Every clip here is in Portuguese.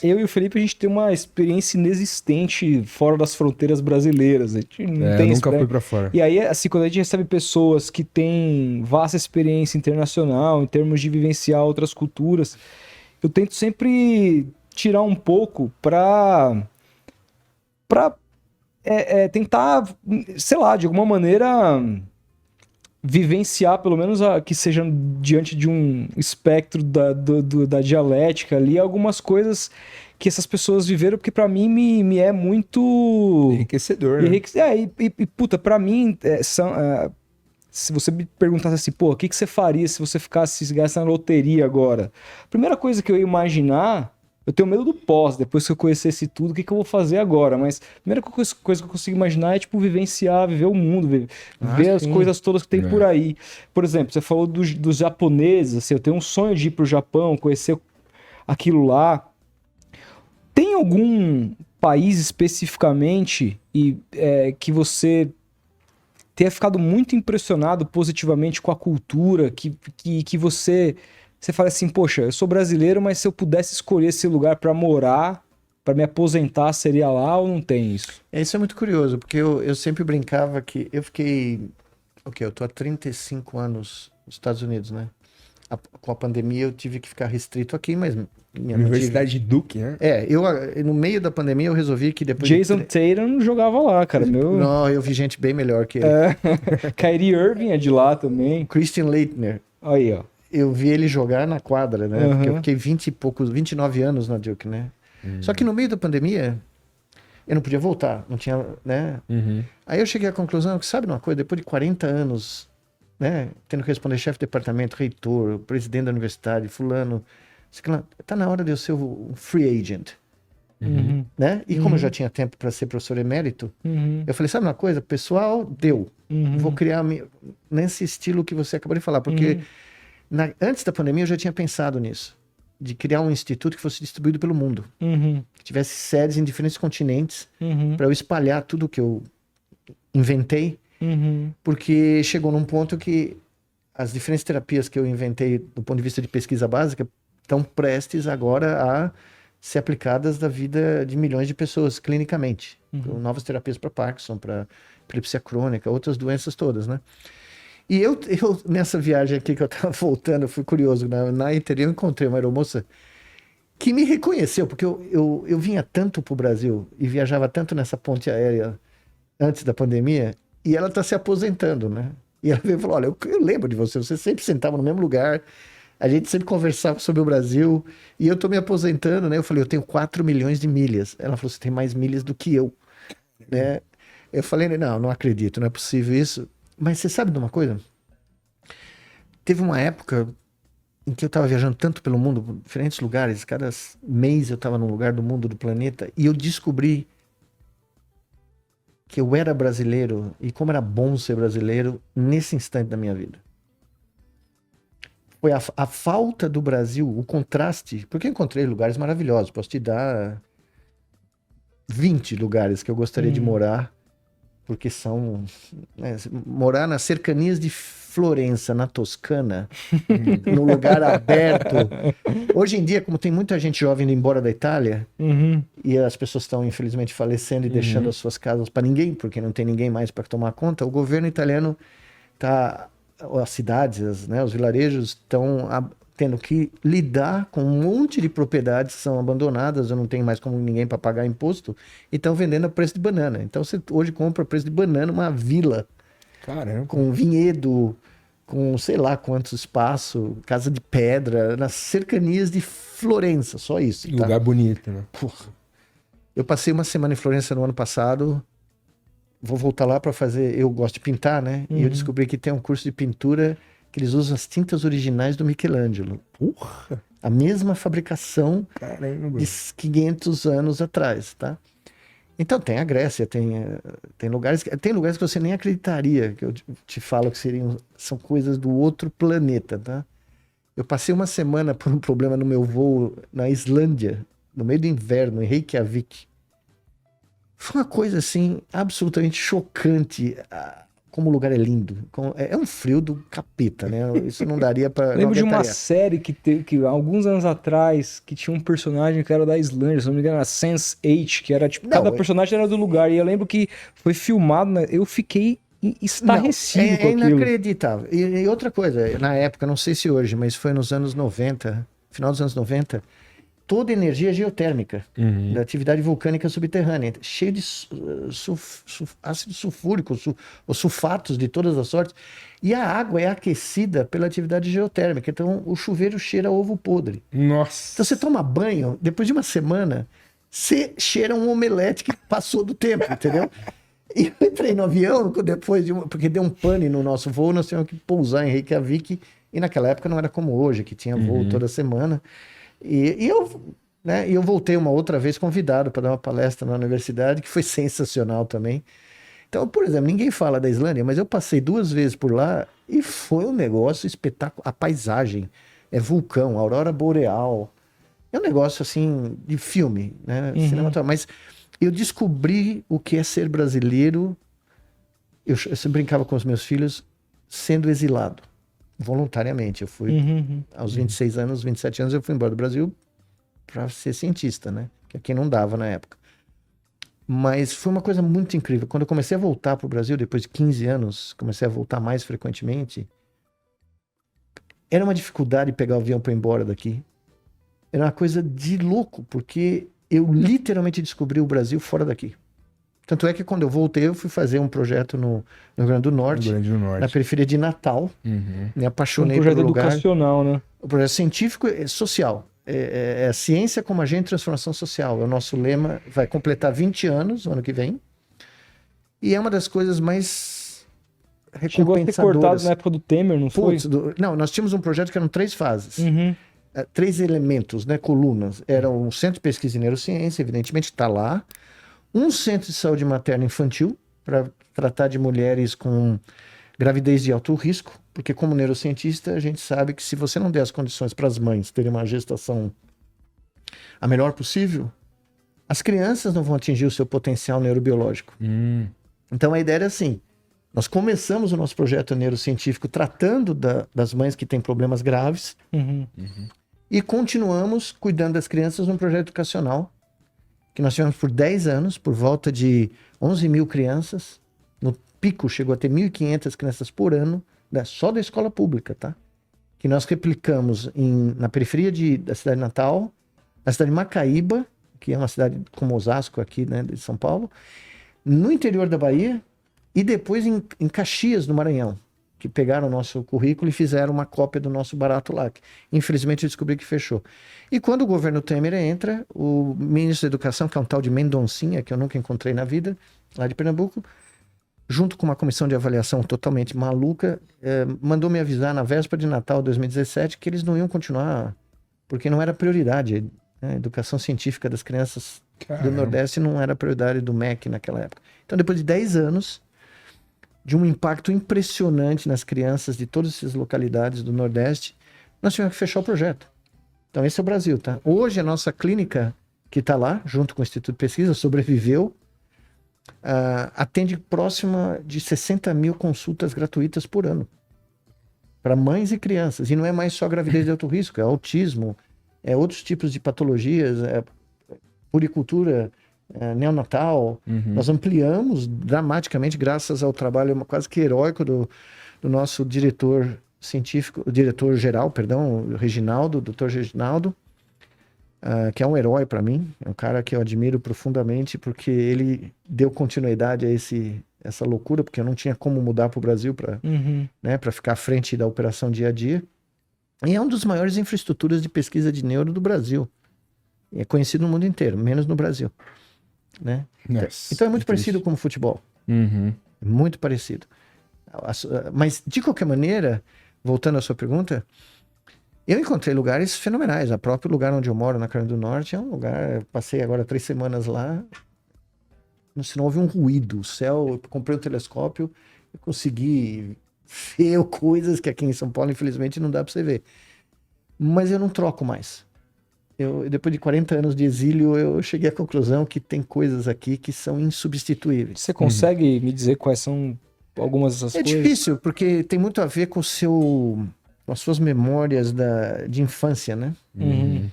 Eu e o Felipe, a gente tem uma experiência inexistente fora das fronteiras brasileiras. A gente não Eu tem nunca fui experiência. pra fora. E aí, assim, quando a gente recebe pessoas que têm vasta experiência internacional em termos de vivenciar outras culturas, eu tento sempre tirar um pouco pra tentar, sei lá, de alguma maneira vivenciar, pelo menos que seja diante de um espectro da dialética ali, algumas coisas que essas pessoas viveram, porque pra mim me é muito Enriquecedor, né? puta, pra mim se você me perguntasse assim, pô, o que que você faria se você ficasse, se ganhasse na loteria agora? Primeira coisa que eu ia imaginar, eu tenho medo do pós, depois que eu conhecesse tudo, o que que eu vou fazer agora? Mas a primeira coisa que eu consigo imaginar é, tipo, vivenciar, viver o mundo, Ah, ver as sim. coisas todas que tem por É. aí. Por exemplo, você falou dos japoneses, assim, eu tenho um sonho de ir pro Japão, conhecer aquilo lá. Tem algum país especificamente que você tenha ficado muito impressionado positivamente com a cultura, que você fala assim, poxa, eu sou brasileiro, mas se eu pudesse escolher esse lugar para morar, para me aposentar, seria lá ou não tem isso? Isso é muito curioso, porque eu sempre brincava que eu fiquei. Ok, eu tô há 35 anos nos Estados Unidos, né? Com a pandemia eu tive que ficar restrito aqui, mas minha mantive. Universidade de Duke, né? No meio da pandemia eu resolvi que depois de. Jason Tatum jogava lá, cara, meu... Não, eu vi gente bem melhor que ele. Kyrie Irving é de lá O também. Christian Leitner. Aí, ó. Eu vi ele jogar na quadra, né? Porque eu Aham. fiquei 20 e poucos, 29 anos na Duke, né? Só que no meio da pandemia, eu não podia voltar, não tinha, né? Uhum. Aí eu cheguei à conclusão que, sabe uma coisa, depois de 40 anos, né? Tendo que responder chefe de departamento, reitor, presidente da universidade, fulano, sei lá, tá na hora de eu ser um free agent, Uhum. né? E como eu já Uhum. tinha tempo para ser professor emérito, Uhum. eu falei, sabe uma coisa, pessoal, deu. Vou Uhum. criar nesse estilo que você acabou de falar, porque Uhum. antes da pandemia eu já tinha pensado nisso, de criar um instituto que fosse distribuído pelo mundo, Uhum. que tivesse sedes em diferentes continentes, Uhum. para eu espalhar tudo que eu inventei, Uhum. porque chegou num ponto que as diferentes terapias que eu inventei do ponto de vista de pesquisa básica estão prestes agora a ser aplicadas na vida de milhões de pessoas clinicamente. Então, novas terapias para Parkinson, para epilepsia crônica, outras doenças todas, né? E nessa viagem aqui que eu tava voltando, eu fui curioso, na Inter eu encontrei uma aeromoça que me reconheceu, porque eu vinha tanto pro Brasil e viajava tanto nessa ponte aérea antes da pandemia, e ela tá se aposentando, né? E ela veio e falou, olha, eu lembro de você, você sempre sentava no mesmo lugar, a gente sempre conversava sobre o Brasil, e eu tô me aposentando, né? Eu falei, eu tenho 4 milhões de milhas. Ela falou, você tem mais milhas do que eu, né? Eu falei, não, não acredito, não é possível isso. Mas você sabe de uma coisa? Teve uma época em que eu estava viajando tanto pelo mundo, por diferentes lugares, cada mês eu estava num lugar do mundo, do planeta, e eu descobri que eu era brasileiro e como era bom ser brasileiro nesse instante da minha vida. Foi a falta do Brasil, o contraste, porque eu encontrei lugares maravilhosos, posso te dar 20 lugares que eu gostaria de Uhum. morar, porque são, né, morar nas cercanias de Florença, na Toscana, num lugar aberto. Hoje em dia, como tem muita gente jovem indo embora da Itália, Uhum. e as pessoas estão infelizmente falecendo e deixando as suas casas para ninguém, porque não tem ninguém mais para tomar conta, o governo italiano tá, as cidades, né, os vilarejos estão tendo que lidar com um monte de propriedades que são abandonadas, ou não tem mais como ninguém para pagar imposto, e estão vendendo a preço de banana. Então você hoje compra a preço de banana uma vila Caramba. com vinhedo, com sei lá quanto espaço, casa de pedra, nas cercanias de Florença, só isso, tá? Lugar bonito, né? Porra. Eu passei uma semana em Florença no ano passado, vou voltar lá para fazer, eu gosto de pintar, né? E eu descobri que tem um curso de pintura que eles usam as tintas originais do Michelangelo. Porra. A mesma fabricação Caramba. de 500 anos atrás, tá? Então tem a Grécia, tem lugares que você nem acreditaria que eu te falo que são coisas do outro planeta, tá? Eu passei uma semana por um problema no meu voo na Islândia, no meio do inverno, em Reykjavik. Foi uma coisa assim absolutamente chocante, como o lugar é lindo. É um frio do capeta, né? Isso não daria pra... Lembro não de uma aguentaria. série que alguns anos atrás, que tinha um personagem que era da Islândia, se não me engano, era Sense8, que era tipo, Não, cada personagem era do lugar. E eu lembro que foi filmado, né? Eu fiquei estarrecido Não, com aquilo. inacreditável. E outra coisa, na época, não sei se hoje, mas foi nos anos 90, final dos anos 90, toda energia geotérmica da atividade vulcânica subterrânea, cheio de ácido sulfúrico, ou sulfatos de todas as sortes, e a água é aquecida pela atividade geotérmica, então o chuveiro cheira a ovo podre. Nossa. Então você toma banho, depois de uma semana, você cheira um omelete que passou do tempo, entendeu? E eu entrei no avião, porque deu um pane no nosso voo, nós tínhamos que pousar em Reykjavik, e naquela época não era como hoje, que tinha voo toda semana. E eu voltei uma outra vez convidado para dar uma palestra na universidade, que foi sensacional também. Então, por exemplo, ninguém fala da Islândia, mas eu passei 2 vezes por lá e foi um negócio espetacular. A paisagem, vulcão, aurora boreal. É um negócio assim de filme, né? Cinematográfico. Mas eu descobri o que é ser brasileiro. Eu sempre brincava com os meus filhos sendo exilado. Voluntariamente. Eu fui aos 26 anos, 27 anos, eu fui embora do Brasil para ser cientista, né? Que aqui não dava na época. Mas foi uma coisa muito incrível. Quando eu comecei a voltar para o Brasil, depois de 15 anos, comecei a voltar mais frequentemente, era uma dificuldade pegar o avião para ir embora daqui. Era uma coisa de louco, porque eu literalmente descobri o Brasil fora daqui. Tanto é que quando eu voltei, eu fui fazer um projeto no Rio Grande do Norte, na periferia de Natal. Me apaixonei pelo lugar. Um projeto educacional, né? O projeto científico é social. É a ciência como agente de transformação social. É o nosso lema, vai completar 20 anos no ano que vem. E é uma das coisas mais recompensadoras. Chegou a ser cortado na época do Temer, não foi? Não, nós tínhamos um projeto que eram 3 fases. 3 elementos, né, colunas. Era um centro de pesquisa em neurociência, evidentemente está lá. Um centro de saúde materna infantil, para tratar de mulheres com gravidez de alto risco, porque como neurocientista a gente sabe que se você não der as condições para as mães terem uma gestação a melhor possível, as crianças não vão atingir o seu potencial neurobiológico. Então a ideia era assim, nós começamos o nosso projeto neurocientífico tratando das mães que têm problemas graves e continuamos cuidando das crianças num projeto educacional que nós tivemos por 10 anos, por volta de 11 mil crianças. No pico chegou a ter 1.500 crianças por ano, só da escola pública, tá? Que nós replicamos na periferia da cidade de Natal, na cidade de Macaíba, que é uma cidade como Osasco aqui, né, de São Paulo, no interior da Bahia e depois em Caxias, no Maranhão, que pegaram o nosso currículo e fizeram uma cópia do nosso barato lá. Que, infelizmente, eu descobri que fechou. E quando o governo Temer entra, o ministro da Educação, que é um tal de Mendoncinha, que eu nunca encontrei na vida, lá de Pernambuco, junto com uma comissão de avaliação totalmente maluca, mandou me avisar na véspera de Natal de 2017 que eles não iam continuar, porque não era prioridade. A educação científica das crianças do Nordeste não era prioridade do MEC naquela época. Então, depois de 10 anos, de um impacto impressionante nas crianças de todas essas localidades do Nordeste, nós tivemos que fechar o projeto. Então, esse é o Brasil, tá? Hoje, a nossa clínica, que está lá, junto com o Instituto de Pesquisa, sobreviveu, atende próxima de 60 mil consultas gratuitas por ano, para mães e crianças. E não é mais só gravidez de alto risco, é autismo, é outros tipos de patologias, puricultura, neonatal. Nós ampliamos dramaticamente, graças ao trabalho quase que heróico do nosso diretor científico, diretor-geral, perdão, Dr. Reginaldo, que é um herói para mim, é um cara que eu admiro profundamente, porque ele deu continuidade a essa loucura, porque eu não tinha como mudar para o Brasil para ficar à frente da operação dia a dia. E é uma das maiores infraestruturas de pesquisa de neuro do Brasil. É conhecido no mundo inteiro, menos no Brasil. Né? Então é muito parecido com o futebol. Muito parecido. Mas, de qualquer maneira, voltando à sua pergunta, eu encontrei lugares fenomenais. O próprio lugar onde eu moro, na Carolina do Norte, é um lugar... Passei agora 3 semanas lá. Se não houve um ruído. O céu, eu comprei um telescópio, eu consegui ver coisas que aqui em São Paulo, infelizmente, não dá para você ver. Mas eu não troco mais. Depois de 40 anos de exílio, eu cheguei à conclusão que tem coisas aqui que são insubstituíveis. Você consegue me dizer quais são algumas dessas É coisas? difícil, porque tem muito a ver com com as suas memórias de infância, né? Uhum.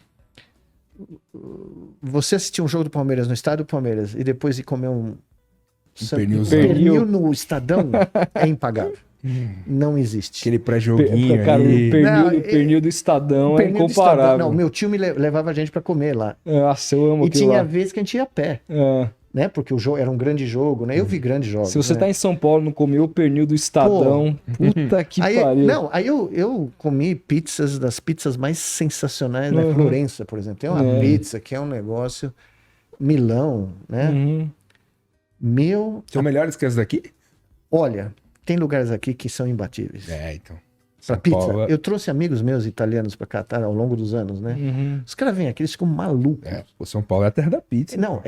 Você assistir um jogo do Palmeiras no estádio do Palmeiras e depois ir comer um pernilzão. pernil no Estadão é impagável. Não existe. Aquele pré-joguinho Cara, aí. Não, o pernil do Estadão é Pernil do Estadão. incomparável. Não, meu tio levava a gente pra comer lá. Nossa, eu amo E aquilo tinha lá. vezes que a gente ia a pé, É. né? Porque o jogo era um grande jogo, né? Eu vi grandes jogos. Se você né? tá em São Paulo e não comeu o pernil do Estadão, puta que Aí, pariu. não, aí eu comi pizzas das pizzas mais sensacionais, né? Uhum. Florença, por exemplo. Tem uma É. pizza que é um negócio. Milão, né? Uhum. Meu. São melhores que as daqui? Olha, tem lugares aqui que são imbatíveis. Então. Pra São pizza. Paulo, Eu trouxe amigos meus italianos pra cá ao longo dos anos, né? Uhum. Os caras vêm aqui, eles ficam malucos. o São Paulo é a terra da pizza. Não,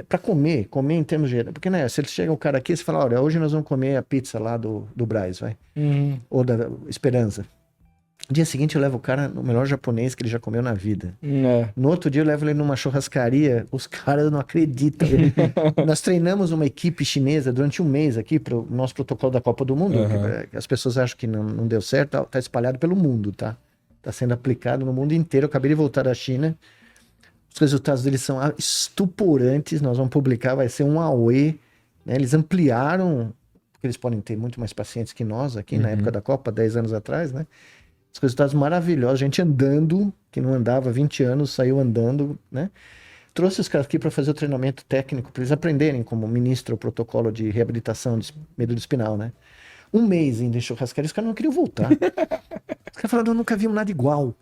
pra comer em termos de. Porque, né, se ele chega um cara aqui e você fala, olha, hoje nós vamos comer a pizza lá do Brás, vai. Uhum. Ou da Esperança. No dia seguinte eu levo o cara no melhor japonês que ele já comeu na vida. É. No outro dia eu levo ele numa churrascaria, os caras não acreditam. Nós treinamos uma equipe chinesa durante um mês aqui para o nosso protocolo da Copa do Mundo. Que as pessoas acham que não deu certo, tá espalhado pelo mundo, tá? Tá sendo aplicado no mundo inteiro. Eu acabei de voltar da China. Os resultados deles são estuporantes. Nós vamos publicar, vai ser um auê. Né? Eles ampliaram, porque eles podem ter muito mais pacientes que nós aqui na época da Copa, 10 anos atrás, né? Os resultados maravilhosos, gente andando, que não andava há 20 anos, saiu andando, né? Trouxe os caras aqui para fazer o treinamento técnico, para eles aprenderem como ministra o protocolo de reabilitação de medula espinal, né? Um mês ainda em churrascaria, os caras não queriam voltar. Os caras falaram, eu nunca vimos nada igual.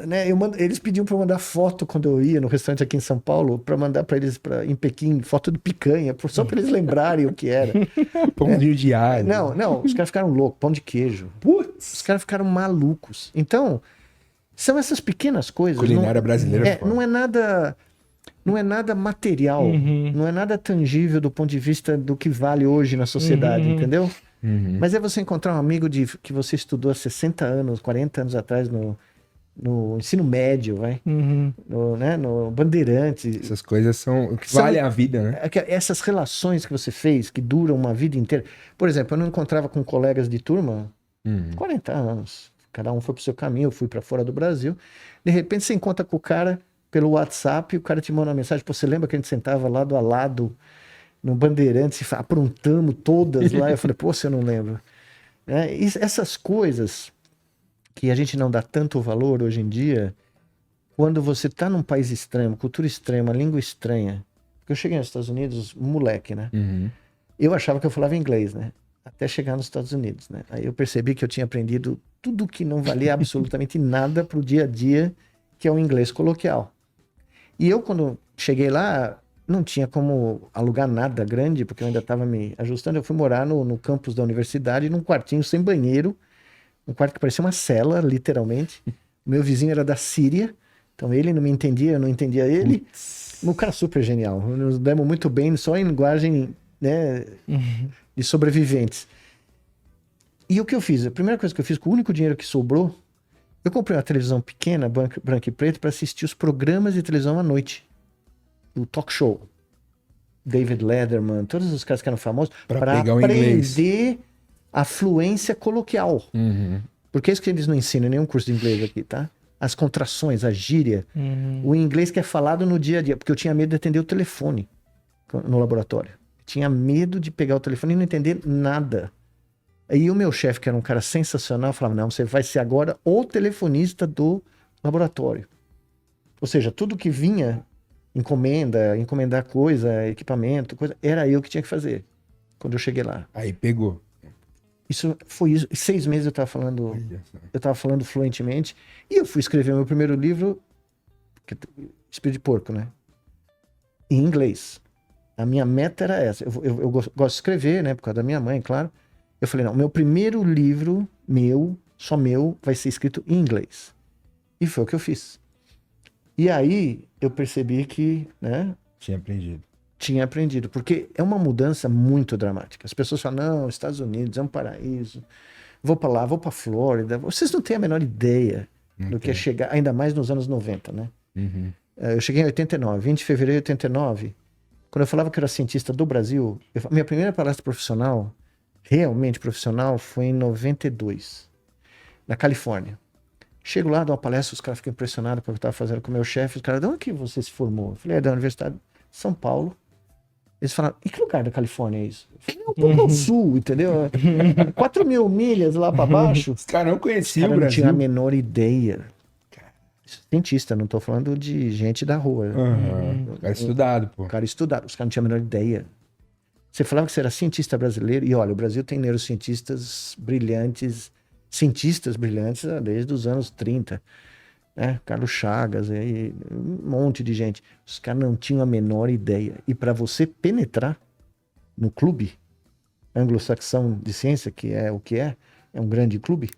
Né? Eles pediam para eu mandar foto quando eu ia no restaurante aqui em São Paulo, para mandar para eles em Pequim, foto de picanha, só para eles lembrarem o que era. Pãozinho de alho. Não, os caras ficaram loucos, pão de queijo. Putz. Os caras ficaram malucos. Então, são essas pequenas coisas. Culinária brasileira é foda. Não é nada material, Uhum. não é nada tangível do ponto de vista do que vale hoje na sociedade, entendeu? Mas é você encontrar um amigo que você estudou há 60 anos, 40 anos atrás no ensino médio, vai? Uhum. No Bandeirantes. Essas coisas são o que vale a vida, né? Essas relações que você fez, que duram uma vida inteira. Por exemplo, eu não encontrava com colegas de turma 40 anos. Cada um foi pro seu caminho, eu fui para fora do Brasil. De repente você encontra com o cara pelo WhatsApp e o cara te manda uma mensagem. Pô, você lembra que a gente sentava lado a lado no Bandeirantes e aprontamos todas lá? Eu falei, pô, você não lembra. Essas coisas que a gente não dá tanto valor hoje em dia, quando você tá num país estranho, cultura estranha, língua estranha. Porque eu cheguei nos Estados Unidos, moleque, né? Eu achava que eu falava inglês, né? Até chegar nos Estados Unidos, né? Aí eu percebi que eu tinha aprendido tudo que não valia absolutamente nada pro dia a dia, que é o inglês coloquial. E eu, quando cheguei lá, não tinha como alugar nada grande, porque eu ainda estava me ajustando. Eu fui morar no campus da universidade, num quartinho sem banheiro, um quarto que parecia uma cela, literalmente. O meu vizinho era da Síria, então ele não me entendia, eu não entendia ele. Um cara super genial. Nos demos muito bem, só em linguagem, né, de sobreviventes. E o que eu fiz? A primeira coisa que eu fiz, com o único dinheiro que sobrou, eu comprei uma televisão pequena, branca e preta, para assistir os programas de televisão à noite. O talk show. David Letterman, todos os caras que eram famosos, para pegar o inglês. aprender a fluência coloquial. Porque é isso que eles não ensinam em nenhum curso de inglês aqui, tá? As contrações, a gíria. O inglês que é falado no dia a dia. Porque eu tinha medo de atender o telefone no laboratório. Tinha medo de pegar o telefone e não entender nada. Aí o meu chefe, que era um cara sensacional, falava, não, você vai ser agora o telefonista do laboratório. Ou seja, tudo que vinha, encomendar coisa, equipamento, coisa, era eu que tinha que fazer. Quando eu cheguei lá. Aí pegou. Isso foi isso. 6 meses eu estava falando fluentemente. E eu fui escrever o meu primeiro livro, Espírito de Porco, né? Em inglês. A minha meta era essa. Eu gosto de escrever, né? Por causa da minha mãe, claro. Eu falei, não, meu primeiro livro, só meu, vai ser escrito em inglês. E foi o que eu fiz. E aí, eu percebi que, né? Tinha aprendido, porque é uma mudança muito dramática. As pessoas falam, não, Estados Unidos é um paraíso, vou para lá, vou para Flórida. Vocês não têm a menor ideia do que é chegar, ainda mais nos anos 90, né? Eu cheguei em 89, 20 de fevereiro de 89, quando eu falava que eu era cientista do Brasil, minha primeira palestra profissional realmente profissional foi em 92, na Califórnia. Chego lá, dou uma palestra, os caras ficam impressionados com o que eu estava fazendo com o meu chefe. Os caras, de onde que você se formou? Eu falei, da Universidade de São Paulo. Eles falaram, em que lugar da Califórnia é isso? Eu falei, um pouco ao sul, entendeu? 4.000 milhas lá para baixo. Os caras não conheciam o Não Brasil. tinha a menor ideia. Cientista, não tô falando de gente da rua. Cara estudado, pô. Cara estudado, os caras não tinham a menor ideia. Você falava que você era cientista brasileiro, e olha, o Brasil tem neurocientistas brilhantes, cientistas brilhantes desde os anos 30, né? Carlos Chagas, aí, um monte de gente. Os caras não tinham a menor ideia. E para você penetrar no clube anglo-saxão de ciência, que é o que é um grande clube,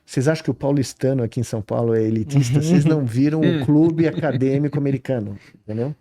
vocês acham que o paulistano aqui em São Paulo é elitista? Vocês não viram o clube acadêmico americano, entendeu?